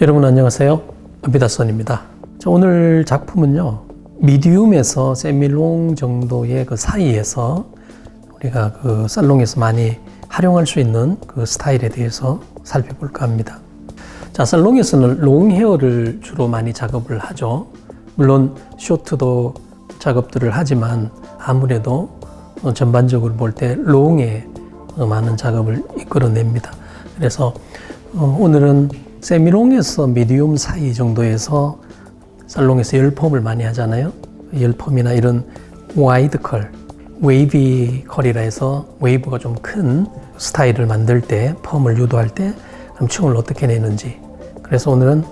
여러분 안녕하세요. 비다선입니다. 오늘 작품은요, 미디움에서 세미롱 정도의 그 사이에서 우리가 그 살롱에서 많이 활용할 수 있는 그 스타일에 대해서 살펴볼까 합니다. 자, 살롱에서는 롱 헤어를 주로 많이 작업을 하죠. 물론 쇼트도 작업들을 하지만 아무래도 전반적으로 볼 때 롱에 많은 작업을 이끌어냅니다. 그래서 오늘은 세미롱에서 미디움 사이 정도에서 살롱에서 열펌을 많이 하잖아요. 열펌이나 이런 와이드 컬, 웨이비 컬이라 해서 웨이브가 좀 큰 스타일을 만들 때, 펌을 유도할 때 그럼 층을 어떻게 내는지. 그래서 오늘은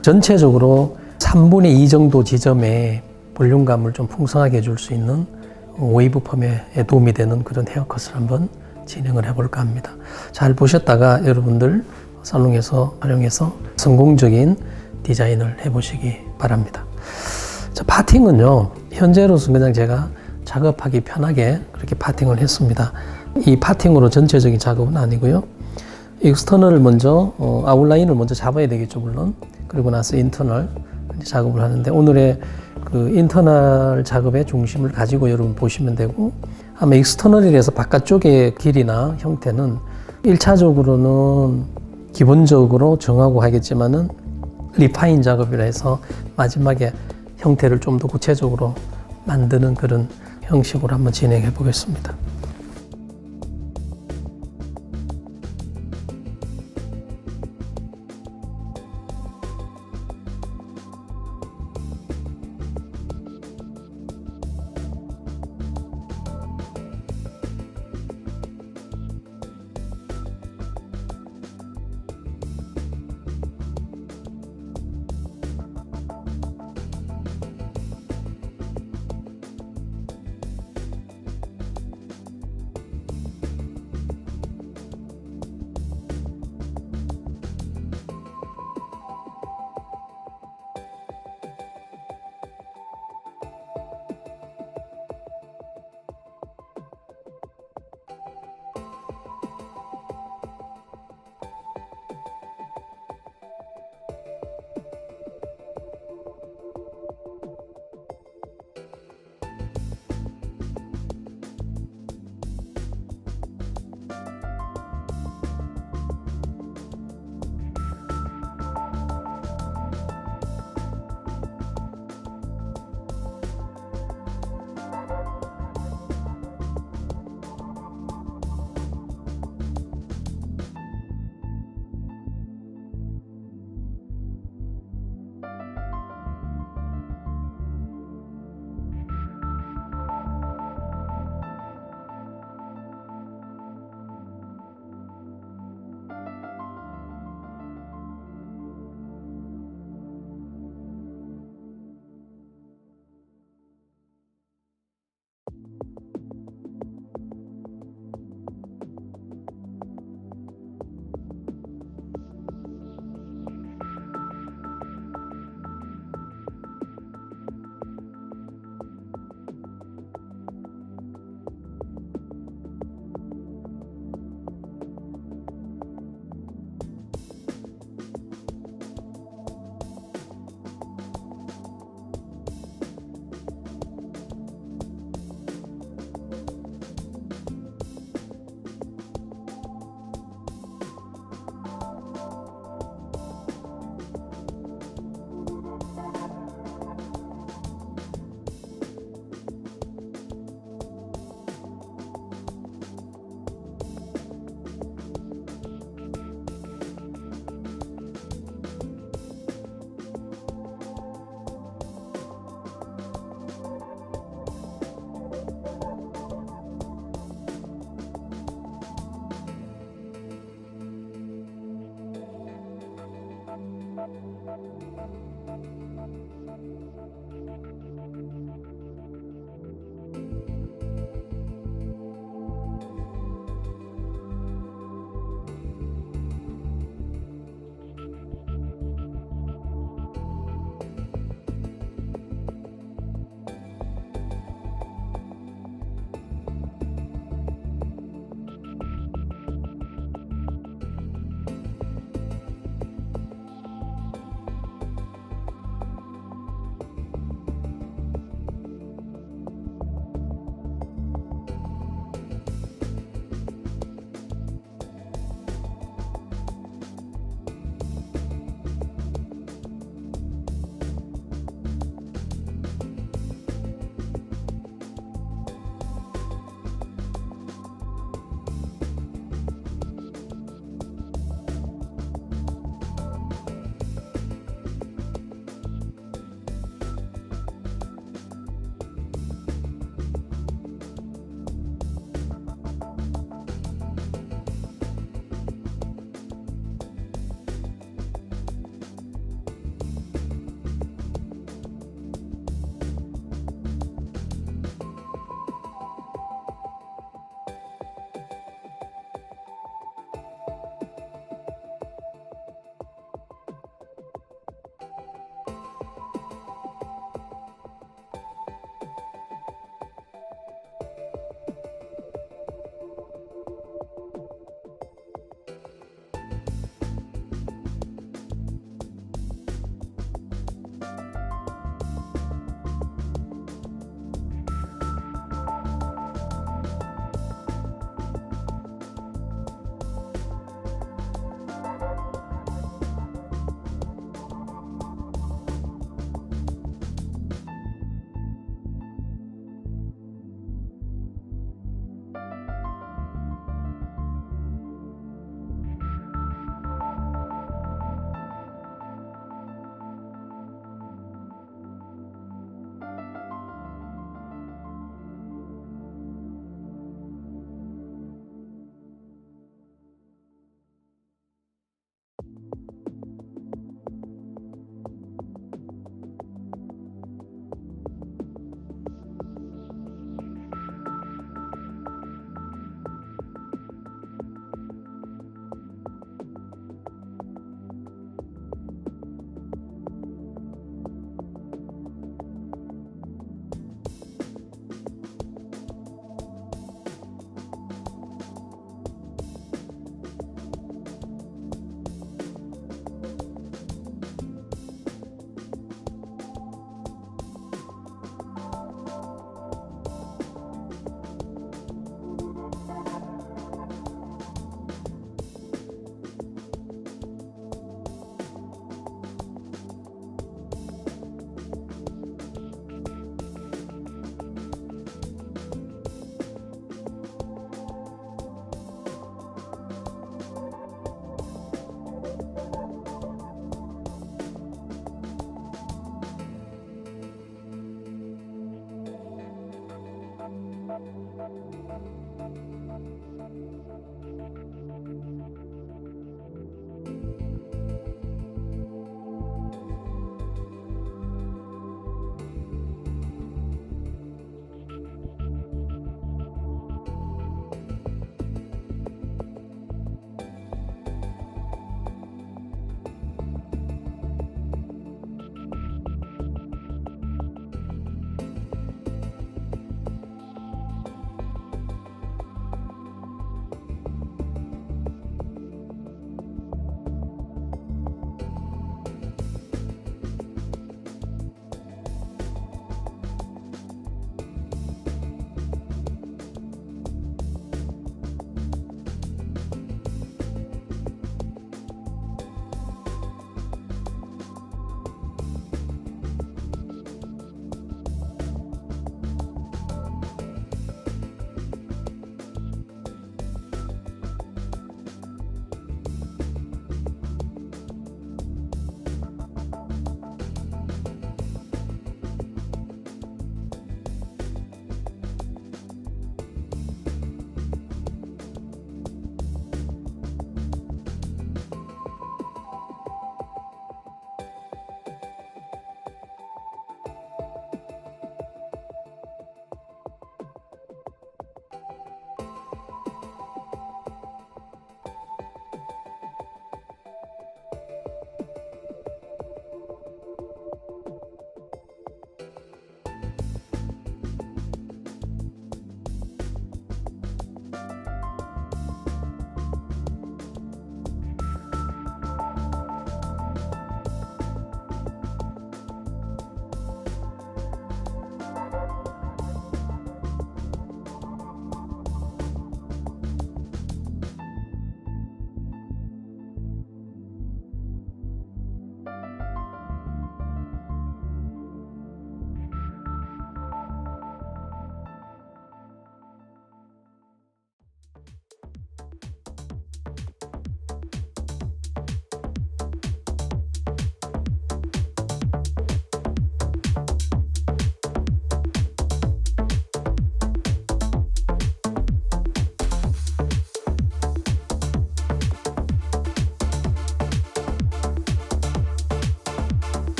전체적으로 3분의 2 정도 지점에 볼륨감을 좀 풍성하게 해줄 수 있는 웨이브 펌에 도움이 되는 그런 헤어컷을 한번 진행을 해볼까 합니다. 잘 보셨다가 여러분들 살롱에서 활용해서 성공적인 디자인을 해보시기 바랍니다. 자, 파팅은요, 현재로서 그냥 제가 작업하기 편하게 그렇게 파팅을 했습니다. 이 파팅으로 전체적인 작업은 아니고요. 익스터널을 먼저 아웃라인을 먼저 잡아야 되겠죠, 물론. 그리고 나서 인터널 작업을 하는데, 오늘의 그 인터널 작업의 중심을 가지고 여러분 보시면 되고, 아마 익스터널이라서 바깥쪽의 길이나 형태는 1차적으로는 기본적으로 정하고 하겠지만은 리파인 작업이라 해서 마지막에 형태를 좀 더 구체적으로 만드는 그런 형식으로 한번 진행해 보겠습니다.